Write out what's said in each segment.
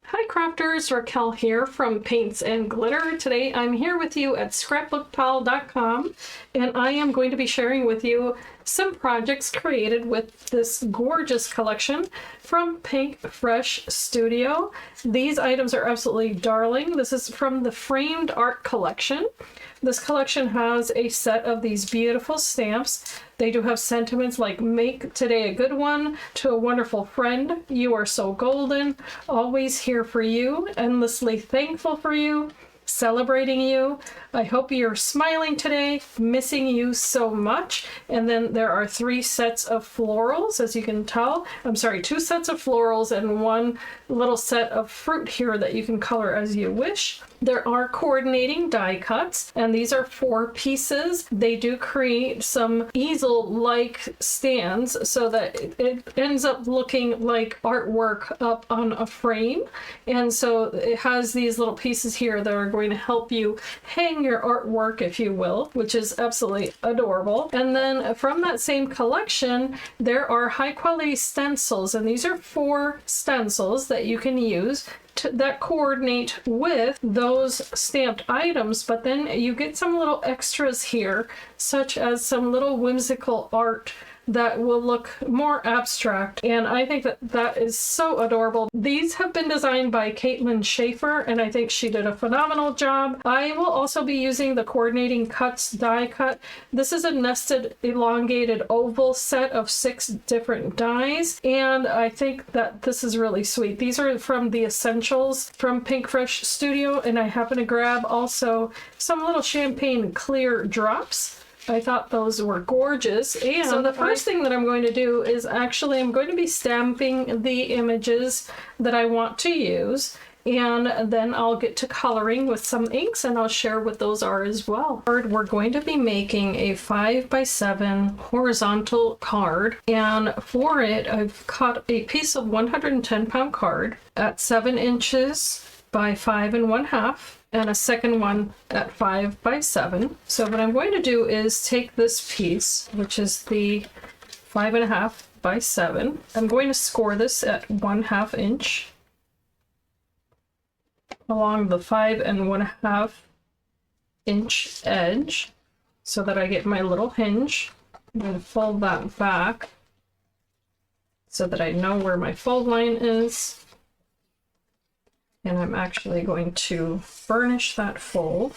Hi crafters, Raquel here from Paints and Glitter. Today I'm here with you at ScrapbookPal.com and I am going to be sharing with you some projects created with this gorgeous collection from Pinkfresh Studio. These items are absolutely darling. This is from the Framed Art collection. This collection has a set of these beautiful stamps. They do have sentiments like "Make today a good one," "To a wonderful friend," "You are so golden," "Always here for you," "Endlessly thankful for you," "Celebrating you," "I hope you're smiling today," "Missing you so much." And then there are 3 sets of florals, as you can tell. I'm sorry, 2 sets of florals and 1 little set of fruit here that you can color as you wish. There are coordinating die cuts, and these are 4 pieces. They do create some easel-like stands so that it ends up looking like artwork up on a frame. And so it has these little pieces here that are going to help you hang your artwork, if you will, which is absolutely adorable. And then from that same collection, there are high-quality stencils, and these are 4 stencils that you can use that coordinate with those stamped items, but then you get some little extras here, such as some little whimsical art that will look more abstract, and I think that that is so adorable. These have been designed by Caitlin Schaefer, and I think she did a phenomenal job. I will also be using the coordinating cuts die cut. This is a nested elongated oval set of 6 different dies, and I think that this is really sweet. These are from the Essentials from Pinkfresh Studio, and I happen to grab also some little champagne clear drops. I thought those were gorgeous. And so the first thing that I'm going to do is actually I'm going to be stamping the images that I want to use, and then I'll get to coloring with some inks and I'll share what those are as well. We're going to be making a 5x7 horizontal card, and for it I've cut a piece of 110-pound card at 7 inches by 5 1/2. And a second one at 5x7. So what I'm going to do is take this piece, which is the 5 1/2 by 7. I'm going to score this at 1/2 inch along the 5 1/2 inch edge so that I get my little hinge. I'm going to fold that back so that I know where my fold line is. And I'm actually going to burnish that fold.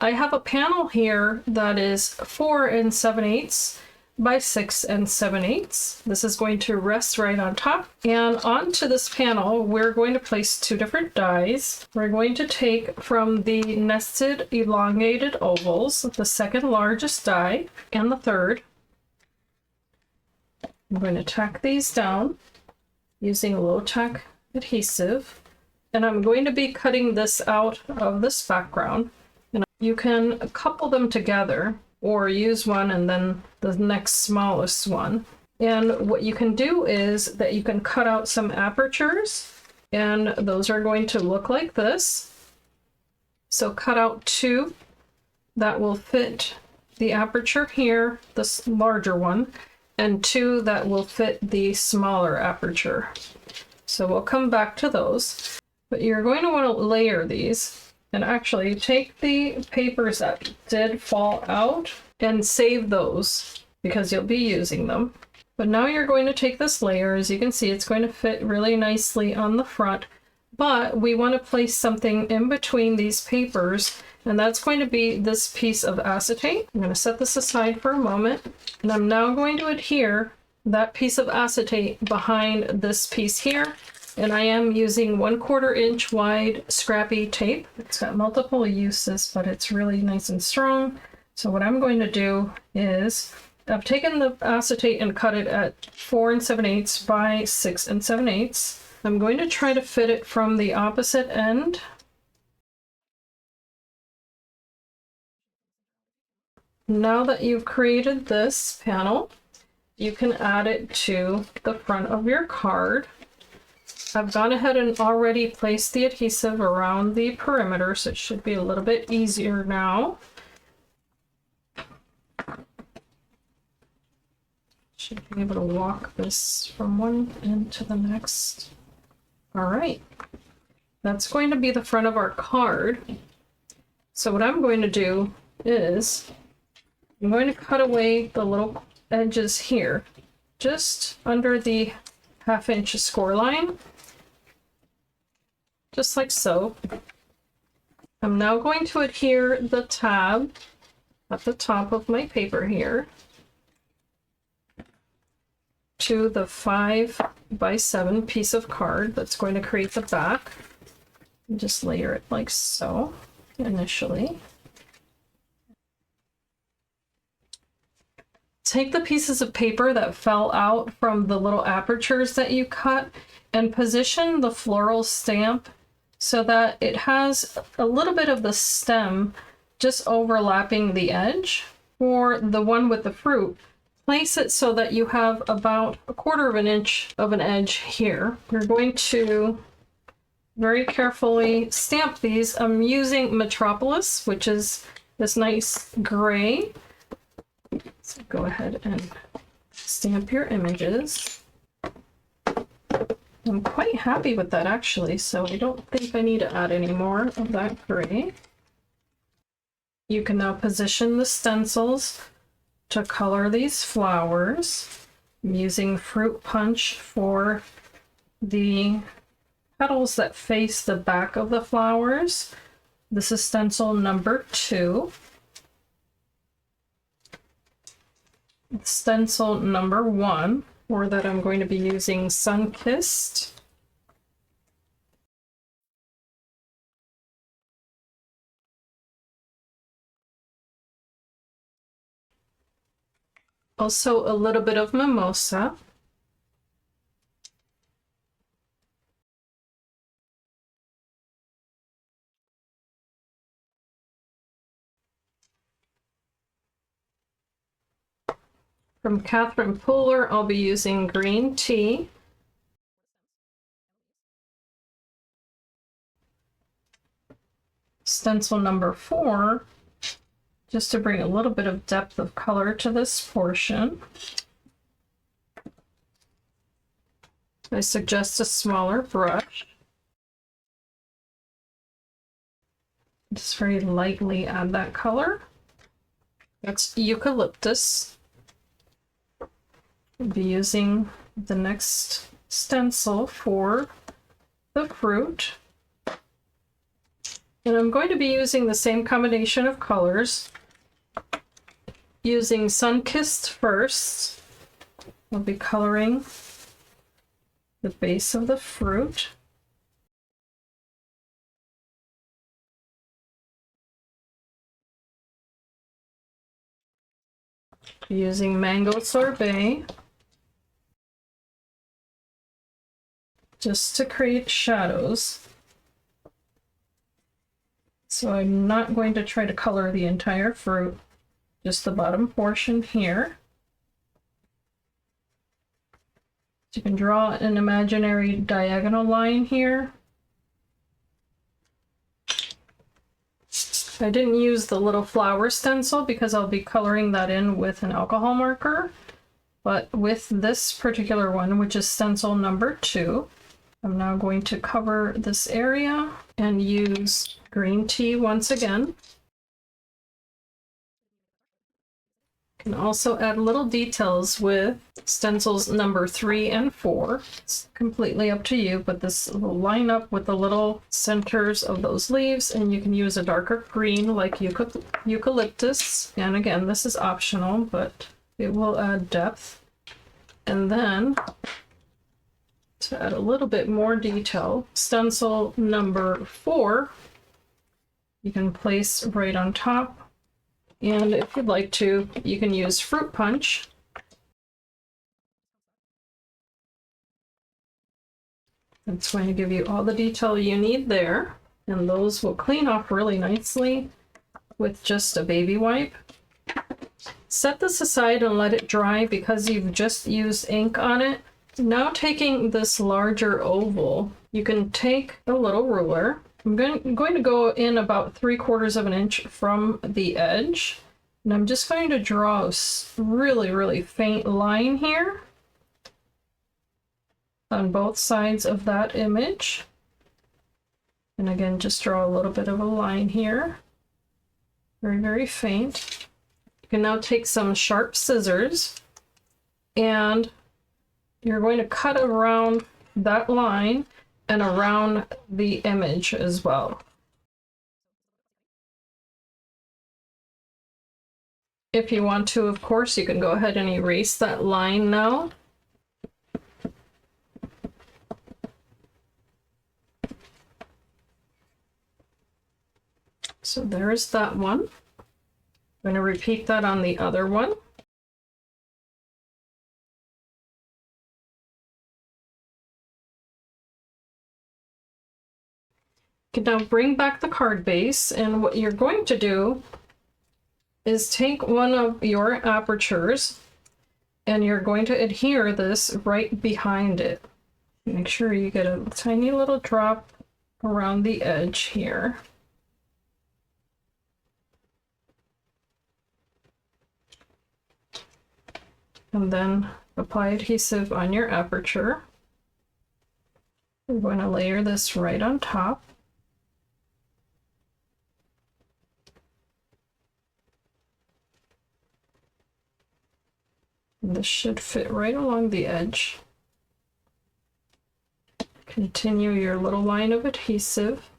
I have a panel here that is 4 7/8 by 6 7/8. This is going to rest right on top. And onto this panel, we're going to place 2 different dies. We're going to take from the nested elongated ovals, the second largest die and the third. I'm going to tack these down using low tack adhesive. And I'm going to be cutting this out of this background. And you can couple them together or use one and then the next smallest one. And what you can do is that you can cut out some apertures, and those are going to look like this. So cut out 2 that will fit the aperture here, this larger one, and 2 that will fit the smaller aperture. So we'll come back to those. But you're going to want to layer these, and actually take the papers that did fall out and save those because you'll be using them. But now you're going to take this layer. As you can see, it's going to fit really nicely on the front, but we want to place something in between these papers, and that's going to be this piece of acetate. I'm going to set this aside for a moment, and I'm now going to adhere that piece of acetate behind this piece here. And I am using 1/4 inch wide scrappy tape. It's got multiple uses, but it's really nice and strong. So what I'm going to do is I've taken the acetate and cut it at 4 7/8 by 6 7/8. I'm going to try to fit it from the opposite end. Now that you've created this panel, you can add it to the front of your card. I've gone ahead and already placed the adhesive around the perimeter, so it should be a little bit easier now. Should be able to walk this from one end to the next. All right. That's going to be the front of our card. So what I'm going to do is I'm going to cut away the little edges here, just under the 1/2 inch score line, just like so. I'm now going to adhere the tab at the top of my paper here to the 5x7 piece of card that's going to create the back. Just layer it like so initially. Take the pieces of paper that fell out from the little apertures that you cut and position the floral stamp so that it has a little bit of the stem just overlapping the edge. For the one with the fruit, place it so that you have about 1/4 inch of an edge here. You're going to very carefully stamp these. I'm using Metropolis, which is this nice gray. So go ahead and stamp your images. I'm quite happy with that actually, so I don't think I need to add any more of that gray. You can now position the stencils to color these flowers. I'm using Fruit Punch for the petals that face the back of the flowers. This is stencil number 2. Stencil number 1, for that I'm going to be using Sunkissed. Also a little bit of Mimosa. From Catherine Pooler, I'll be using Green Tea. Stencil number 4, just to bring a little bit of depth of color to this portion. I suggest a smaller brush. Just very lightly add that color. That's Eucalyptus. I'll be using the next stencil for the fruit. And I'm going to be using the same combination of colors. Using Sunkissed first, I'll be coloring the base of the fruit. Using Mango Sorbet just to create shadows. So I'm not going to try to color the entire fruit, just the bottom portion here. So you can draw an imaginary diagonal line here. I didn't use the little flower stencil because I'll be coloring that in with an alcohol marker. But with this particular one, which is stencil number 2, I'm now going to cover this area and use Green Tea once again. You can also add little details with stencils number 3 and 4. It's completely up to you, but this will line up with the little centers of those leaves, and you can use a darker green like eucalyptus. And again, this is optional, but it will add depth. And then to add a little bit more detail, stencil number 4, you can place right on top. And if you'd like to, you can use Fruit Punch. It's going to give you all the detail you need there. And those will clean off really nicely with just a baby wipe. Set this aside and let it dry because you've just used ink on it. Now taking this larger oval, you can take a little ruler. I'm going to go in about 3/4 of an inch from the edge. And I'm just going to draw a really faint line here on both sides of that image. And again, just draw a little bit of a line here. Very, very faint. You can now take some sharp scissors and you're going to cut around that line and around the image as well. If you want to, of course, you can go ahead and erase that line now. So there's that one. I'm going to repeat that on the other one. You can now bring back the card base, and what you're going to do is take one of your apertures and you're going to adhere this right behind it. Make sure you get a tiny little drop around the edge here. And then apply adhesive on your aperture. We're going to layer this right on top. And this should fit right along the edge. Continue your little line of adhesive.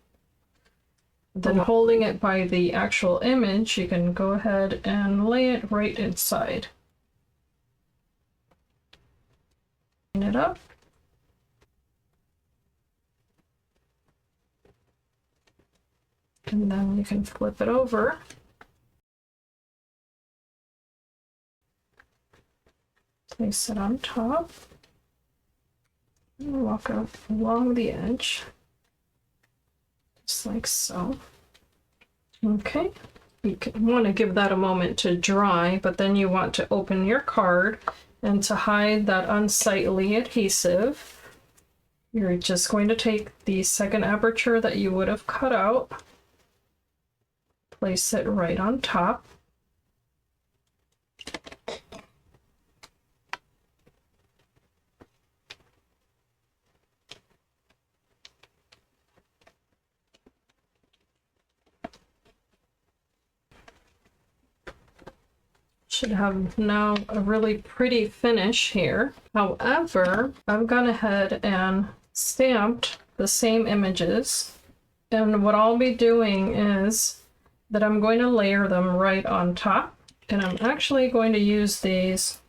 Then holding it by the actual image, you can go ahead and lay it right inside. Line it up. And then you can flip it over. Place it on top. And walk up along the edge. Just like so. Okay. You want to give that a moment to dry, but then you want to open your card, and to hide that unsightly adhesive, you're just going to take the second aperture that you would have cut out, place it right on top. Should have now a really pretty finish here. However, I've gone ahead and stamped the same images, and what I'll be doing is that I'm going to layer them right on top, and I'm actually going to use these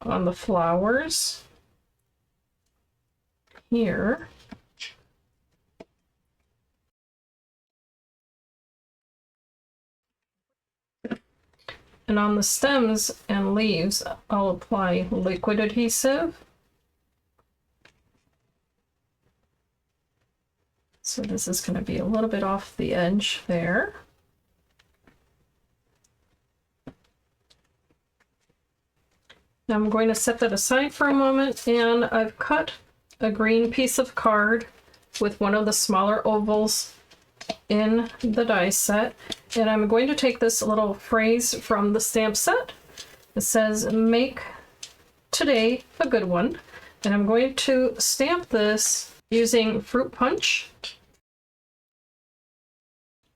on the flowers here. And on the stems and leaves, I'll apply liquid adhesive. So this is going to be a little bit off the edge there. Now I'm going to set that aside for a moment, and I've cut a green piece of card with one of the smaller ovals in the die set, and I'm going to take this little phrase from the stamp set. It says, "Make today a good one," and I'm going to stamp this using fruit punch.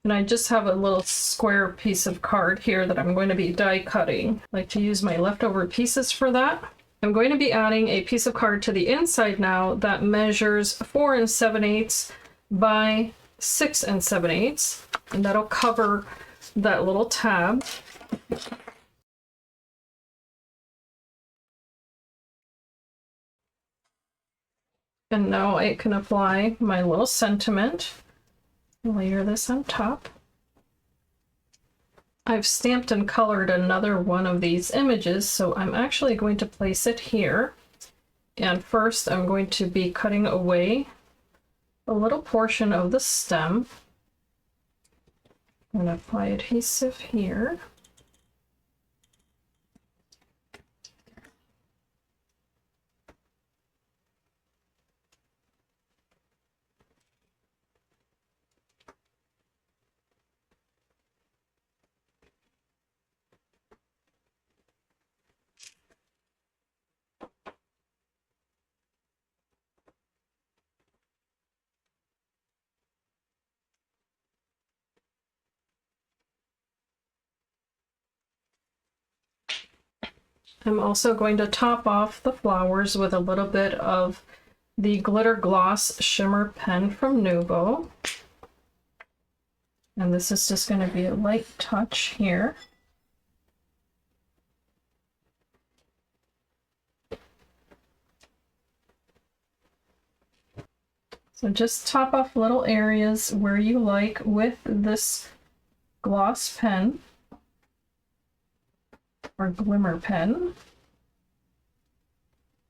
And I just have a little square piece of card here that I'm going to be die cutting. I like to use my leftover pieces for that. I'm going to be adding a piece of card to the inside now that measures 4 7/8 by 6 7/8, and that'll cover that little tab. And now I can apply my little sentiment. Layer this on top. I've stamped and colored another one of these images, so I'm actually going to place it here. And first I'm going to be cutting away a little portion of the stem. I'm going to apply adhesive here. I'm also going to top off the flowers with a little bit of the Glitter Gloss Shimmer pen from Nuvo. And this is just going to be a light touch here. So just top off little areas where you like with this gloss pen or glimmer pen.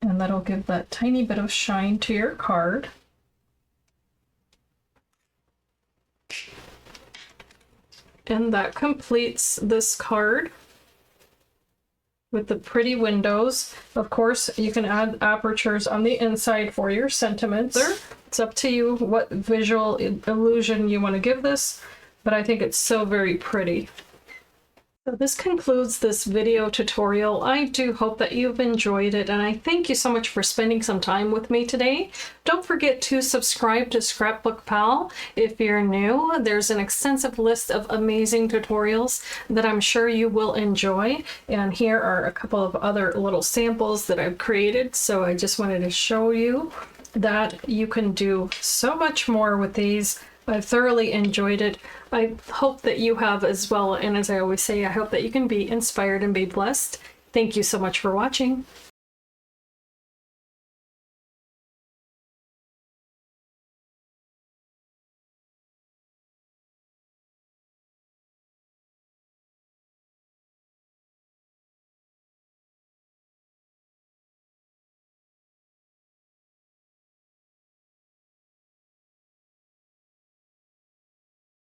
And that'll give that tiny bit of shine to your card. And that completes this card with the pretty windows. Of course, you can add apertures on the inside for your sentiments. It's up to you what visual illusion you want to give this, but I think it's so very pretty. So this concludes this video tutorial. I do hope that you've enjoyed it, and I thank you so much for spending some time with me today. Don't forget to subscribe to ScrapbookPal if you're new. There's an extensive list of amazing tutorials that I'm sure you will enjoy, and here are a couple of other little samples that I've created. So I just wanted to show you that you can do so much more with these. I've thoroughly enjoyed it. I hope that you have as well. And as I always say, I hope that you can be inspired and be blessed. Thank you so much for watching.